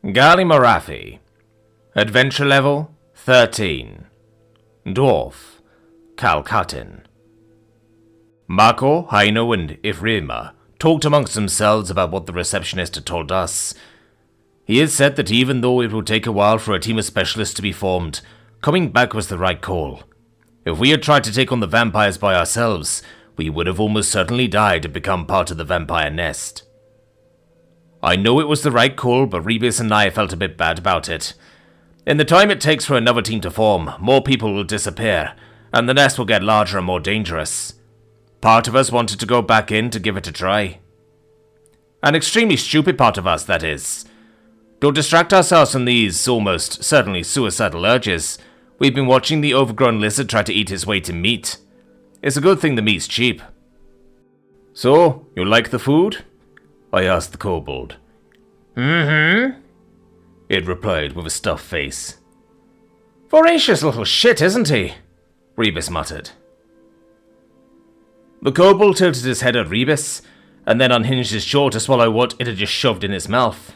Gallimarathi. Adventure level 13. Dwarf. Calcutin. Mako, Haino, and Ifrima talked amongst themselves about what the receptionist had told us. He had said that even though it would take a while for a team of specialists to be formed, coming back was the right call. If we had tried to take on the vampires by ourselves, we would have almost certainly died and become part of the vampire nest. I know it was the right call, but Rebus and I felt a bit bad about it. In the time it takes for another team to form, more people will disappear, and the nest will get larger and more dangerous. Part of us wanted to go back in to give it a try. An extremely stupid part of us, that is. Don't distract ourselves from these almost certainly suicidal urges. We've been watching the overgrown lizard try to eat his weight in meat. It's a good thing the meat's cheap. So, you like the food? I asked the kobold. Mm-hmm, it replied with a stuffed face. Voracious little shit, isn't he? Rebus muttered. The kobold tilted his head at Rebus, and then unhinged his jaw to swallow what it had just shoved in its mouth.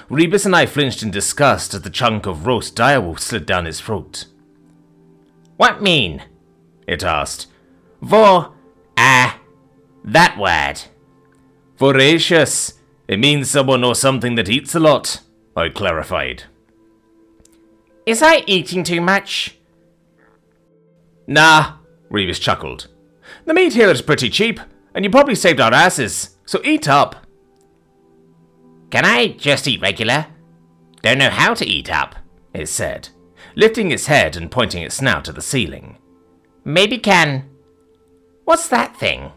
Rebus and I flinched in disgust as the chunk of roast direwolf slid down his throat. What mean? It asked. That word. Voracious. It means someone or something that eats a lot, I clarified. Is I eating too much? Nah, Rebus chuckled. The meat here is pretty cheap, and you probably saved our asses, so eat up. Can I just eat regular? Don't know how to eat up, it said, lifting its head and pointing its snout to the ceiling. Maybe can. What's that thing?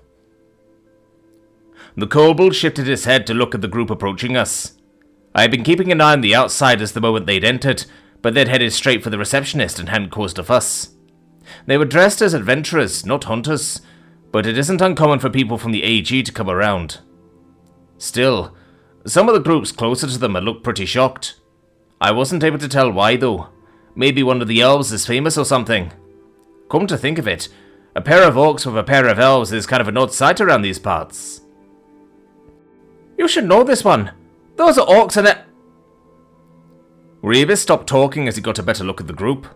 The kobold shifted his head to look at the group approaching us. I had been keeping an eye on the outsiders the moment they'd entered, but they'd headed straight for the receptionist and hadn't caused a fuss. They were dressed as adventurers, not hunters, but it isn't uncommon for people from the AG to come around. Still, some of the groups closer to them had looked pretty shocked. I wasn't able to tell why though. Maybe one of the elves is famous or something. Come to think of it, a pair of orcs with a pair of elves is kind of an odd sight around these parts. You should know this one. Those are orcs and it. Rebus stopped talking as he got a better look at the group.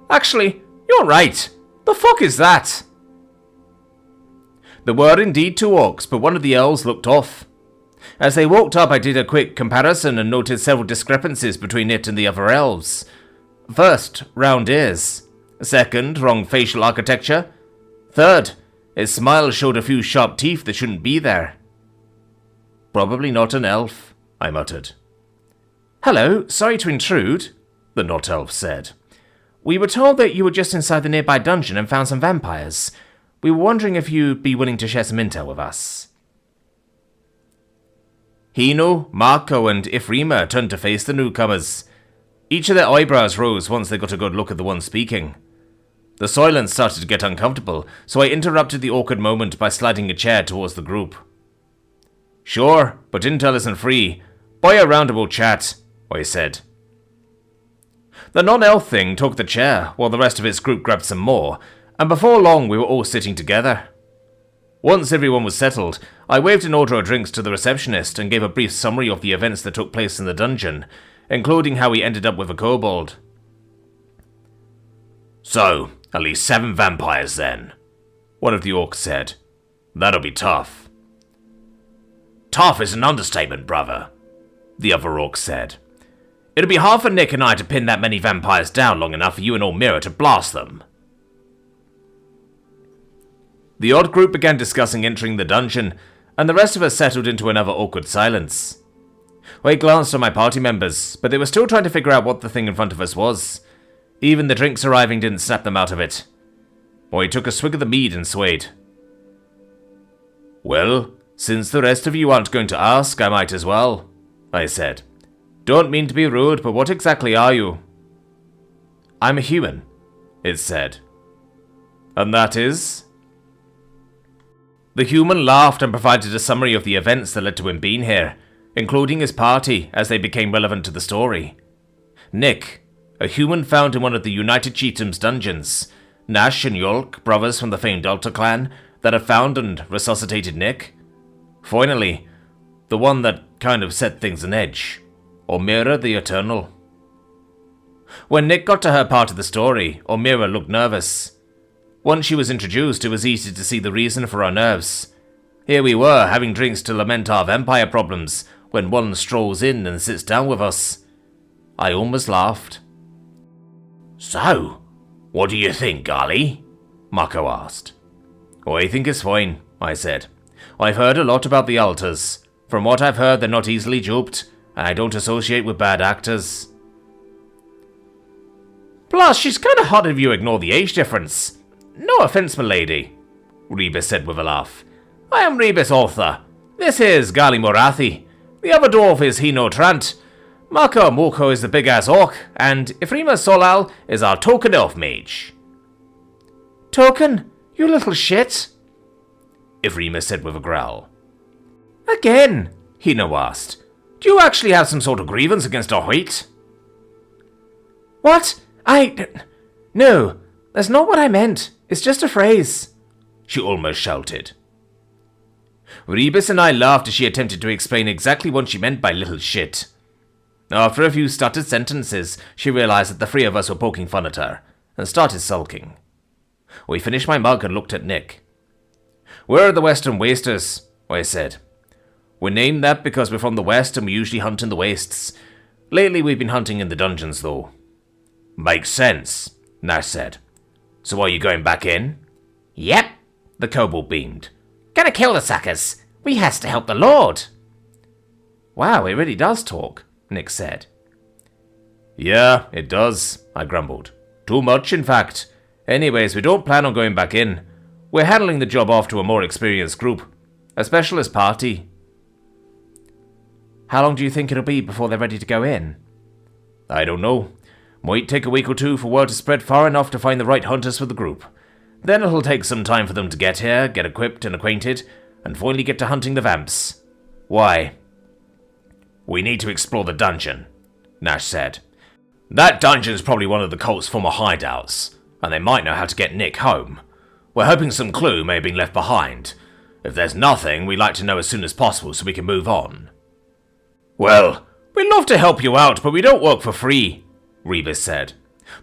Actually, you're right. The fuck is that? There were indeed two orcs, but one of the elves looked off. As they walked up, I did a quick comparison and noted several discrepancies between it and the other elves. First, round ears. Second, wrong facial architecture. Third, its smile showed a few sharp teeth that shouldn't be there. Probably not an elf, I muttered. Hello, sorry to intrude, the not elf said. We were told that you were just inside the nearby dungeon and found some vampires. We were wondering if you'd be willing to share some intel with us. Hino, Mako, and Ifrima turned to face the newcomers. Each of their eyebrows rose once they got a good look at the one speaking. The silence started to get uncomfortable, so I interrupted the awkward moment by sliding a chair towards the group. Sure, but intel isn't free. Buy a round and we'll chat, I said. The non-elf thing took the chair, while the rest of its group grabbed some more, and before long we were all sitting together. Once everyone was settled, I waved an order of drinks to the receptionist and gave a brief summary of the events that took place in the dungeon, including how we ended up with a kobold. So, at least 7 vampires then, one of the orcs said. That'll be tough. Tough is an understatement, brother, the other orc said. It'll be hard for Nick and I to pin that many vampires down long enough for you and Ormira to blast them. The odd group began discussing entering the dungeon, and the rest of us settled into another awkward silence. I glanced at my party members, but they were still trying to figure out what the thing in front of us was. Even the drinks arriving didn't snap them out of it. I took a swig of the mead and swayed. Well, since the rest of you aren't going to ask, I might as well, I said. Don't mean to be rude, but what exactly are you? I'm a human, it said. And that is? The human laughed and provided a summary of the events that led to him being here, including his party as they became relevant to the story. Nick, a human found in one of the United Chieftains' dungeons. Nash and Yolk, brothers from the famed Delta clan, that had found and resuscitated Nick. Finally, the one that kind of set things on edge. Omira the Eternal. When Nick got to her part of the story, Omira looked nervous. Once she was introduced, it was easy to see the reason for her nerves. Here we were, having drinks to lament our vampire problems, when one strolls in and sits down with us. I almost laughed. "So, what do you think, Golly?" Mako asked. "I think it's fine," I said. "I've heard a lot about the altars. From what I've heard, they're not easily duped, and I don't associate with bad actors." "Plus, she's kinda hot if you ignore the age difference. No offense, milady," Rebus said with a laugh. "I am Rebus Author. This is Gali Morathi. The other dwarf is Hino Trant. Mako Moko is the big-ass orc, and Ifrima Solal is our token elf mage." "Token? You little shit," Ifrima said with a growl. "Again?" Hino asked. "Do you actually have some sort of grievance against our wheat?" "What? No, that's not what I meant. It's just a phrase," she almost shouted. Rebus and I laughed as she attempted to explain exactly what she meant by little shit. After a few stuttered sentences, she realized that the three of us were poking fun at her, and started sulking. We finished my mug and looked at Nick. "We're the Western Wasters," I said. "We're named that because we're from the West and we usually hunt in the wastes. Lately we've been hunting in the dungeons, though." "Makes sense," Nash said. "So are you going back in?" "Yep," the kobold beamed. "Gonna kill the suckers. We has to help the Lord." "Wow, it really does talk," Nick said. "Yeah, it does," I grumbled. "Too much, in fact. Anyways, we don't plan on going back in. We're handling the job off to a more experienced group. A specialist party." "How long do you think it'll be before they're ready to go in?" "I don't know. Might take a week or two for word to spread far enough to find the right hunters for the group. Then it'll take some time for them to get here, get equipped and acquainted, and finally get to hunting the vamps." "Why?" "We need to explore the dungeon," Nash said. "That dungeon's probably one of the cult's former hideouts, and they might know how to get Nick home. We're hoping some clue may have been left behind. If there's nothing, we'd like to know as soon as possible so we can move on." "Well, we'd love to help you out, but we don't work for free," Rebus said.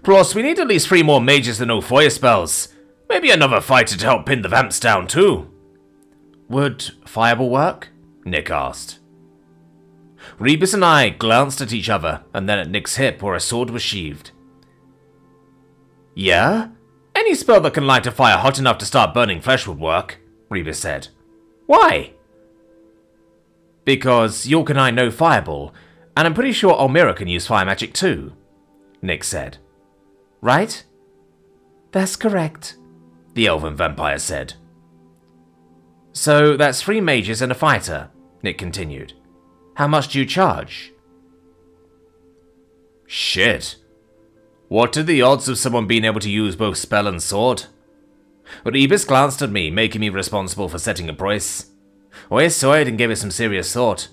"Plus, we need at least 3 more mages that know fire spells. Maybe another fighter to help pin the vamps down too." "Would fireball work?" Nick asked. Rebus and I glanced at each other and then at Nick's hip where a sword was sheathed. "Yeah? Any spell that can light a fire hot enough to start burning flesh would work," Rebus said. "Why?" "Because York and I know fireball, and I'm pretty sure Omira can use fire magic too," Nick said. "Right?" "That's correct," the elven vampire said. "So that's 3 mages and a fighter," Nick continued. "How much do you charge?" Shit. What are the odds of someone being able to use both spell and sword? Rebus glanced at me, making me responsible for setting a price. I saw it and gave it some serious thought.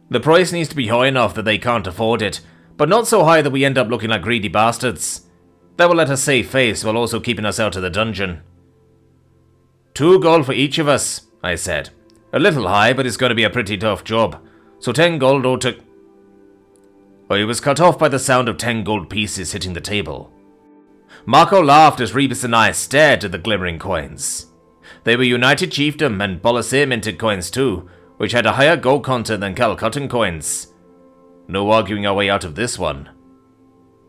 The price needs to be high enough that they can't afford it, but not so high that we end up looking like greedy bastards. That will let us save face while also keeping us out of the dungeon. 2 gold for each of us, I said. A little high, but it's going to be a pretty tough job. So 10 gold or to... I was cut off by the sound of 10 gold pieces hitting the table. Mako laughed as Rebus and I stared at the glimmering coins. They were United Chiefdom and Bolasir minted coins too, which had a higher gold content than Calcuttan coins. No arguing our way out of this one.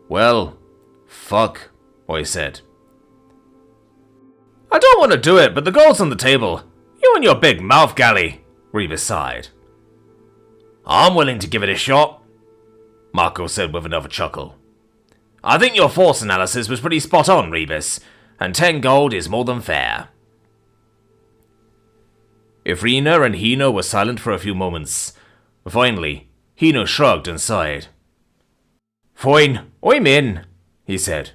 Well, fuck, I said. I don't want to do it, but the gold's on the table. You and your big mouth, Galley, Rebus sighed. I'm willing to give it a shot, Mako said with another chuckle. I think your force analysis was pretty spot on, Rebus, and 10 gold is more than fair. Ifrina and Hino were silent for a few moments. Finally, Hino shrugged and sighed. Fine, I'm in, he said.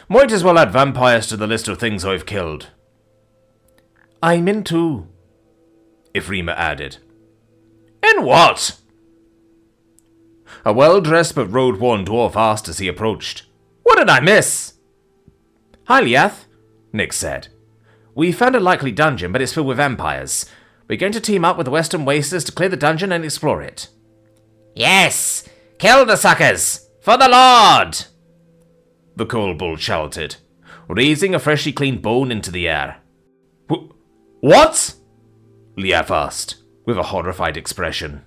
Might as well add vampires to the list of things I've killed. I'm in too, Ifrima added. In what? A well-dressed but road-worn dwarf asked as he approached. What did I miss? Hi, Liath, Nick said. We found a likely dungeon, but it's filled with vampires. We're going to team up with the Western Wasters to clear the dungeon and explore it. Yes! Kill the suckers! For the Lord! The kobold shouted, raising a freshly cleaned bone into the air. What? Liaf asked, with a horrified expression.